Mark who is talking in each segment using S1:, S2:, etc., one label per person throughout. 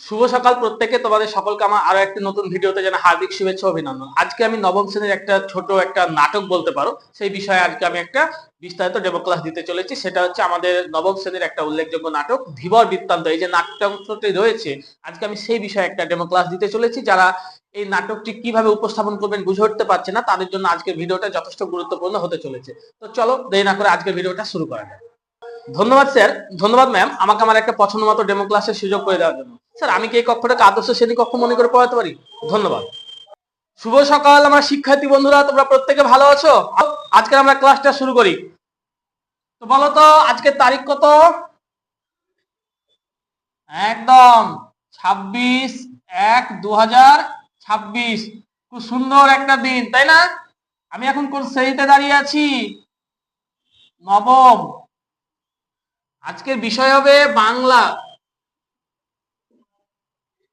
S1: শুভ সকাল প্রত্যেকে, তোমাদের সকলকে আমার আরো একটি নতুন ভিডিওতে জানা হার্দিক শুভেচ্ছা অভিনন্দন। আজকে আমি নবম শ্রেণীর একটা ছোট একটা নাটক বলতে পারো, সেই বিষয়ে আজকে আমি একটা বিস্তারিত ডেমো ক্লাস দিতে চলেছি। সেটা হচ্ছে আমাদের নবম শ্রেণীর একটা উল্লেখযোগ্য নাটক ধীবর বৃত্তান্ত। এই যে নাট্যাংশটি রয়েছে, আজকে আমি সেই বিষয়ে একটা ডেমো ক্লাস দিতে চলেছি। যারা এই নাটকটি কিভাবে উপস্থাপন করবেন বুঝে উঠতে পারছে না, তাদের জন্য আজকের ভিডিওটা যথেষ্ট গুরুত্বপূর্ণ হতে চলেছে। তো চলো দেরি না করে আজকের ভিডিওটা শুরু করা যাক। ধন্যবাদ স্যার, ধন্যবাদ ম্যাম, আমাকে আমার একটা পছন্দ মতো ডেমো ক্লাসের সুযোগ করে দেওয়ার জন্য। স্যার, আমি কি এই কক্ষটাকে আদর্শ শ্রেণী কক্ষ মনে করে পড়াতে পারি? ধন্যবাদ। শুভ সকাল আমার শিক্ষার্থী বন্ধুরা, তোমরা প্রত্যেকে ভালো আছো? আজকে আমরা ক্লাসটা শুরু করি। তো বলো তো আজকের তারিখ কত? একদম 26/1/2026। খুব সুন্দর একটা দিন, তাই না? আমি এখন কোন শ্রেণীতে দাঁড়িয়ে আছি? নবম। আজকের বিষয় হবে বাংলা।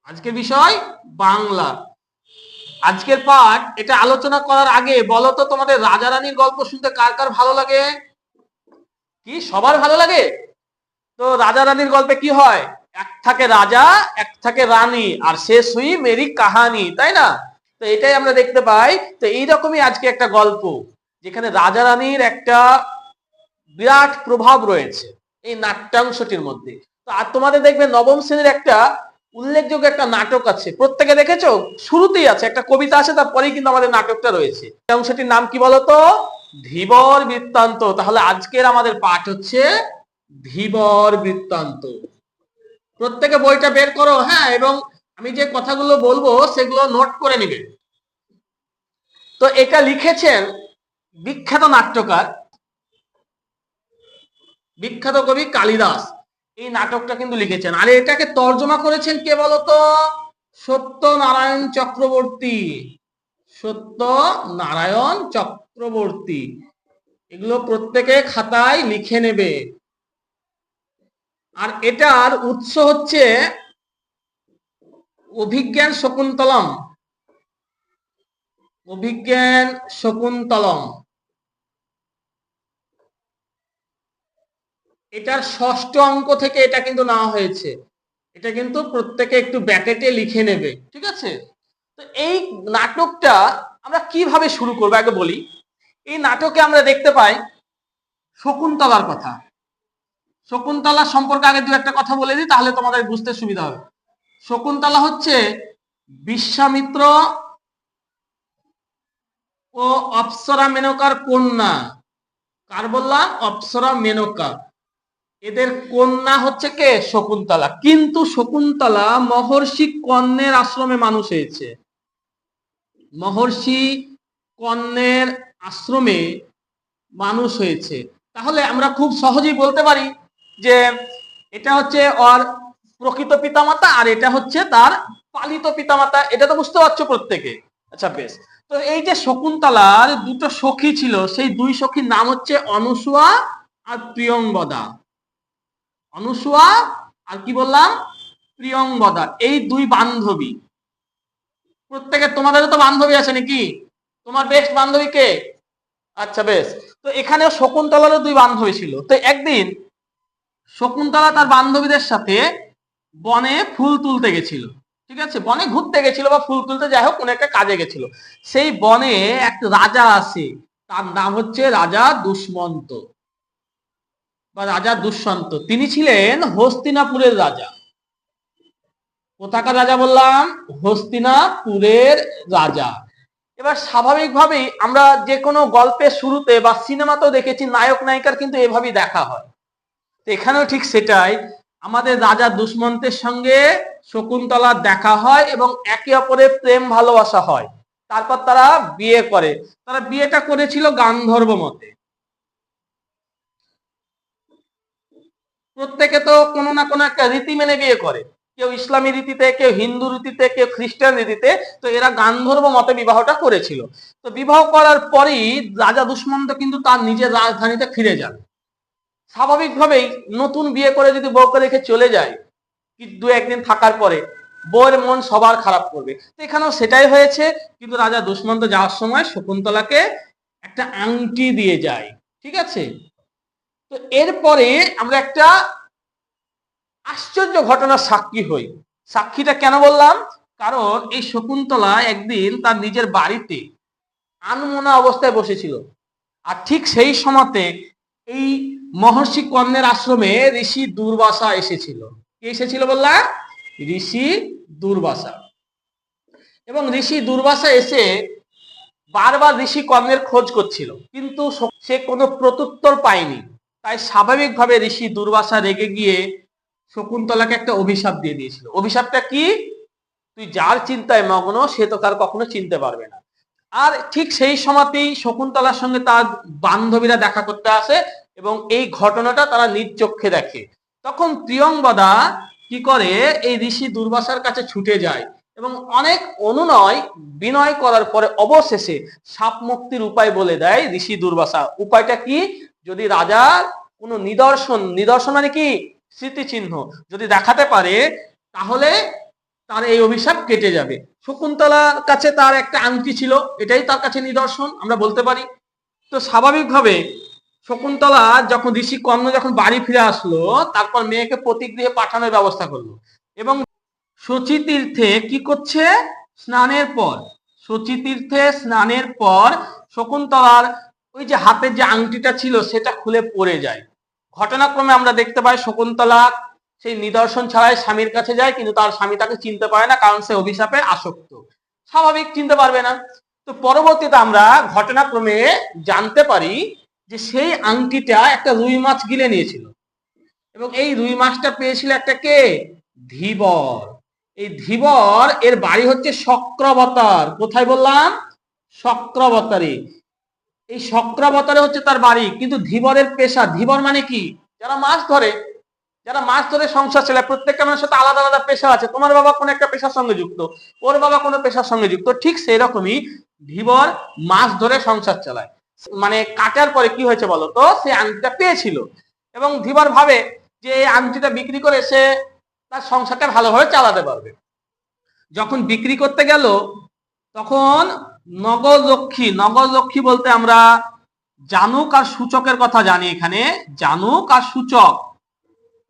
S1: আজকের বিষয় বাংলা। আজকের পাঠ এটা আলোচনা করার আগে বলো তো, তোমাদের রাজা রানীর গল্প শুনতে কার কার ভালো লাগে? কি সবার ভালো লাগে? তো রাজা রানীর গল্পে কি হয়? এক থাকে রাজা, এক থাকে রানী, আর শেষ হুই মেরি কাহানি, তাই না? তো এটাই আমরা দেখতে পাই। তো এইরকমই আজকে একটা গল্প, যেখানে রাজা রানীর একটা বিরাট প্রভাব রয়েছে এই নাট্যাংশটির মধ্যে। তো আর তোমাদের দেখবে নবম শ্রেণীর একটা উল্লেখযোগ্য একটা নাটক আছে, প্রত্যেকে দেখেছো? শুরুতেই আছে একটা কবিতা আছে, তারপরেই কিন্তু আমাদের নাটকটা রয়েছে। অংশটির নাম কি বলতো? ধীবর বৃত্তান্ত। তাহলে আজকের আমাদের পাঠ হচ্ছে ধীবর বৃত্তান্ত। প্রত্যেকে বইটা বের করো, হ্যাঁ, এবং আমি যে কথাগুলো বলবো সেগুলো নোট করে নিবে। তো এটা লিখেছেন বিখ্যাত নাট্যকার, বিখ্যাত কবি কালিদাস। এই নাটকটা কিন্তু লিখেছেন, আর এটাকে তর্জমা করেছেন কে বলতো? সত্যনারায়ণ চক্রবর্তী। সত্যনারায়ণ চক্রবর্তী। এগুলো প্রত্যেকে খাতায় লিখে নেবে। আর এটার উৎস হচ্ছে অভিজ্ঞান শকুন্তলম। অভিজ্ঞান শকুন্তলম। এটার ষষ্ঠ অঙ্ক থেকে এটা কিন্তু নেওয়া হয়েছে। এটা কিন্তু প্রত্যেকে একটু ব্যাকেটে লিখে নেবে, ঠিক আছে? তো এই নাটকটা আমরা কিভাবে শুরু করবো আগে বলি। এই নাটকে আমরা দেখতে পাই শকুন্তলার কথা। শকুন্তলা সম্পর্কে আগে দু একটা কথা বলে দিই, তাহলে তোমাদের বুঝতে সুবিধা হবে। শকুন্তলা হচ্ছে বিশ্বামিত্র ও অপ্সরা মেনকার কন্যা। কার বললাম? অপ্সরা মেনকা। এদের কন্যা হচ্ছে কে? শকুন্তলা। কিন্তু শকুন্তলা মহর্ষি কর্ণের আশ্রমে মানুষ হয়েছে। মহর্ষি কর্ণের আশ্রমে মানুষ হয়েছে। তাহলে আমরা খুব সহজেই বলতে পারি যে এটা হচ্ছে ওর প্রকৃত পিতামাতা, আর এটা হচ্ছে তার পালিত পিতামাতা। এটা তো বুঝতে পারছো প্রত্যেকে? আচ্ছা, বেশ। তো এই যে শকুন্তলার দুটো সখী ছিল, সেই দুই সখীর নাম হচ্ছে অনুসুয়া আর প্রিয়ংবদা। অনুসুয়া আর কি বললাম? প্রিয়ংবদা। এই দুই বান্ধবী। প্রত্যেকের তোমাদেরও তো বান্ধবী আছে নাকি? তোমার বেস্ট বান্ধবী কে? আচ্ছা, বেশ। তো এখানে শকুন্তলারও দুই বান্ধবী ছিল। তো একদিন শকুন্তলা তার বান্ধবীদের সাথে বনে ফুল তুলতে গেছিল। ঠিক আছে, বনে ঘুরতে গেছিল বা ফুল তুলতে, যাই হোক কোনো একটা কাজে গেছিল। সেই বনে এক রাজা আসে, তার নাম হচ্ছে রাজা দুষ্মন্ত বা রাজা দুষ্যন্ত। তিনি ছিলেন হস্তিনাপুরের রাজা। কোথাকার রাজা বললাম? হস্তিনাপুরের রাজা। এবার স্বাভাবিকভাবেই আমরা যে কোনো গল্পের শুরুতে বা সিনেমাতেও দেখেছি নায়ক নায়িকার কিন্তু এভাবেই দেখা হয়। তো এখানেও ঠিক সেটাই। আমাদের রাজা দুষ্মন্তের সঙ্গে শকুন্তলার দেখা হয় এবং একে অপরের প্রেম ভালোবাসা হয়। তারপর তারা বিয়ে করে। তারা বিয়েটা করেছিল গান্ধর্ব মতে। প্রত্যেকে তো কোনো না কোনো একটা রীতি মেনে বিয়ে করে, কেউ ইসলামী রীতিতে, কেউ হিন্দু রীতিতে, কেউ খ্রিস্টান রীতিতে। তো এরা গান্ধর্ব মতে বিবাহটা করেছিল। তো বিবাহ করার পরই রাজা দুষ্মন্ত কিন্তু তার নিজের রাজধানীতে ফিরে যান। স্বাভাবিকভাবেই নতুন বিয়ে করে যদি বউকে রেখে চলে যায়, দু একদিন থাকার পরে বউয়ের মন সবার খারাপ করবে। তো এখানেও সেটাই হয়েছে। কিন্তু রাজা দুষ্মন্ত যাওয়ার সময় শকুন্তলাকে একটা আংটি দিয়ে যায়, ঠিক আছে? তো এরপরে আমরা একটা আশ্চর্য ঘটনার সাক্ষী হই। সাক্ষীটা কেন বললাম, কারণ এই শকুন্তলা একদিন তার নিজের বাড়িতে আনমনা অবস্থায় বসেছিল, আর ঠিক সেই সময়তে এই মহর্ষি কর্ণের আশ্রমে ঋষি দুর্বাসা এসেছিল। কে এসেছিল বললাম? ঋষি দুর্বাসা। এবং ঋষি দুর্বাসা এসে বারবার ঋষি কর্ণের খোঁজ করছিল, কিন্তু সে কোনো প্রত্যুত্তর পায়নি। তাই স্বাভাবিকভাবে ঋষি দুর্বাসা রেগে গিয়ে শকুন্তলাকে একটা অভিশাপ দিয়ে দিয়েছিল। অভিশাপটা কি? তুই যার চিন্তায় মগ্ন সে তো তার কখনো চিনতে পারবে না। আর ঠিক সেই সময়তেই শকুন্তলার সঙ্গে তার বান্ধবীরা দেখা করতে আসে এবং এই ঘটনাটা তারা নিজ চক্ষে দেখে। তখন প্রিয়ংবদা কি করে, এই ঋষি দুর্বাসার কাছে ছুটে যায় এবং অনেক অনুনয় বিনয় করার পরে অবশেষে সাপ মুক্তির উপায় বলে দেয় ঋষি দুর্বাসা। উপায়টা কি? যদি রাজার কোনো নিদর্শন মানে কি স্মৃতিচিহ্ন যদি দেখাতে পারে, তাহলে তার এই অভিশাপ কেটে যাবে। শকুন্তলার কাছে তার একটা আংটি ছিল, এটাই তার কাছে নিদর্শন আমরা বলতে পারি। তো স্বাভাবিকভাবে শকুন্তলা যখন ঋষি কর্ণ যখন বাড়ি ফিরে আসলো, তারপর মেয়েকে প্রতিগৃহে পাঠানোর ব্যবস্থা করলো এবং শচী তীর্থে কি করছে, স্নানের পর, শচী তীর্থে স্নানের পর শকুন্তলার ওই যে হাতের যে আংটিটা ছিল সেটা খুলে পড়ে যায়। ঘটনাক্রমে আমরা দেখতে পাই শকুন্তলা সেই নিদর্শন ছাড়াই স্বামীর কাছে যায়, কিন্তু তার স্বামী তাকে চিনতে পারে না, কারণ সে অভিশাপে আসক্ত। স্বাভাবিক, চিনতে পারবে না। তো পরবর্তীতে আমরা ঘটনাক্রমে জানতে পারি যে সেই আংটিটা একটা রুই মাছ গিলে নিয়েছিল এবং এই রুই মাছটা পেয়েছিল একটা কে, ধীবর। এই ধীবর এর বাড়ি হচ্ছে শক্রবতার। কোথায় বললাম? শক্রবতারে। এই শক্রবতারে হচ্ছে তার বাড়ি, কিন্তু ধীবরের পেশা, ধীবর মানে কি, যারা মাছ ধরে, যারা মাছ ধরে সংসার চালায়। প্রত্যেকটা মানুষের সাথে আলাদা আলাদা পেশা আছে। তোমার বাবা কোন একটা পেশার সঙ্গে যুক্ত, ওর বাবা কোনো পেশার সঙ্গে যুক্ত, ঠিক সেই রকমই ধীবর মাছ ধরে সংসার চালায়। মানে কাটার পরে কি হয়েছে বলতো, সে আংটিটা পেয়েছিল এবং ধীবর ভাবে যে এই আংটিটা বিক্রি করে সে তার সংসারটা ভালোভাবে চালাতে পারবে। যখন বিক্রি করতে গেল, তখন নগরলক্ষ্মী, নগরলক্ষ্মী বলতে আমরা জানুক আর সূচকের কথা জানি। এখানে জানুক আর সূচক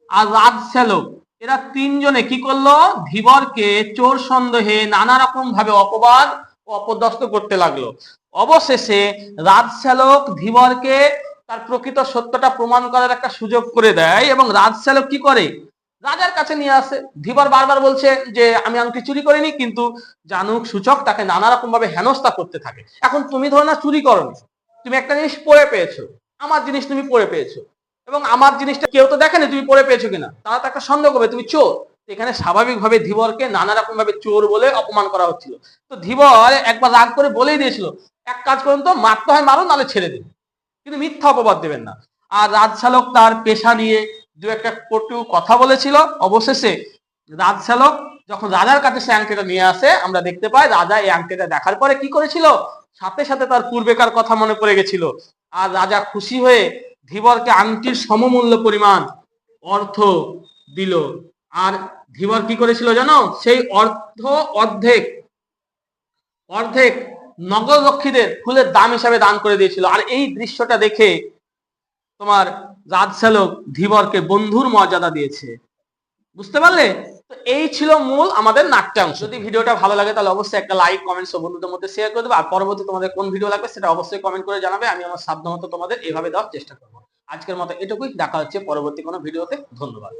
S1: আর রাজসেলক, এরা তিনজনে কি করলো, ধীবরকে চোর সন্দেহে নানা রকম ভাবে অপবাদ ও অপদস্থ করতে লাগলো। অবশেষে রাজসেলক ধীবরকে তার প্রকৃত সত্যটা প্রমাণ করার একটা সুযোগ করে দেয় এবং রাজসেলক কি করে, রাজার কাছে নিয়ে আসে। ধীবর বারবার বলছে যে আমি আংটি চুরি করিনি, কিন্তু জানুক সূচক তাকে নানা রকম ভাবে হেনস্থা করতে থাকে। এখন তুমি ধরো না চুরি করনি, তুমি একটা জিনিস পড়ে পেয়েছো, আমার জিনিস তুমি পড়ে পেয়েছো, এবং আমার জিনিসটা কেউ তো দেখেনি তুমি পড়ে পেয়েছো কিনা, তারা তো একটা সন্দেহ করবে তুমি চোর। এখানে স্বাভাবিকভাবে ধীবরকে নানা রকম ভাবে চোর বলে অপমান করা হচ্ছিল। তো ধীবর একবার রাগ করে বলেই দিয়েছিল, এক কাজ করুন তো, মারতে হয় মারুন, নাহলে ছেড়ে দিন, কিন্তু মিথ্যা অপবাদ দেবেন না। আর রাজশালক তার পেশা নিয়ে দু একটা কটু কথা বলেছিল। অবশেষে রাজশালক যখন রাজার কাছে সে আংটিটা নিয়ে আসে, আমরা দেখতে পাই রাজা এই আংটিটা দেখার পরে কি করেছিল, সাথে সাথে তার পূর্বেকার কথা মনে পড়ে গেছিল। আর রাজা খুশি হয়ে ধীবরকে আংটির সমমূল্য পরিমাণ অর্থ দিল। আর ধীবর কি করেছিল জানো, সেই অর্থ অর্ধেক অর্ধেক নগররক্ষীদের ফুলের দাম হিসাবে দান করে দিয়েছিল। আর এই দৃশ্যটা দেখে তোমার রাজশালক ধীবরকে বন্ধুর মর্যাদা দিয়েছে। বুঝতে পারলে? তো এই ছিল মূল আমাদের নাট্যাংশ। যদি ভিডিওটা ভালো লাগে তাহলে অবশ্যই একটা লাইক, কমেন্টস ও বন্ধুদের মধ্যে শেয়ার করে দেবে। আর পরবর্তী তোমাদের কোন ভিডিও লাগবে সেটা অবশ্যই কমেন্ট করে জানাবে। আমি আমার সাধ্যমতো তোমাদের এভাবে দেওয়ার চেষ্টা করবো। আজকের মতো এটুকুই, দেখা হচ্ছে পরবর্তী কোনো ভিডিওতে। ধন্যবাদ।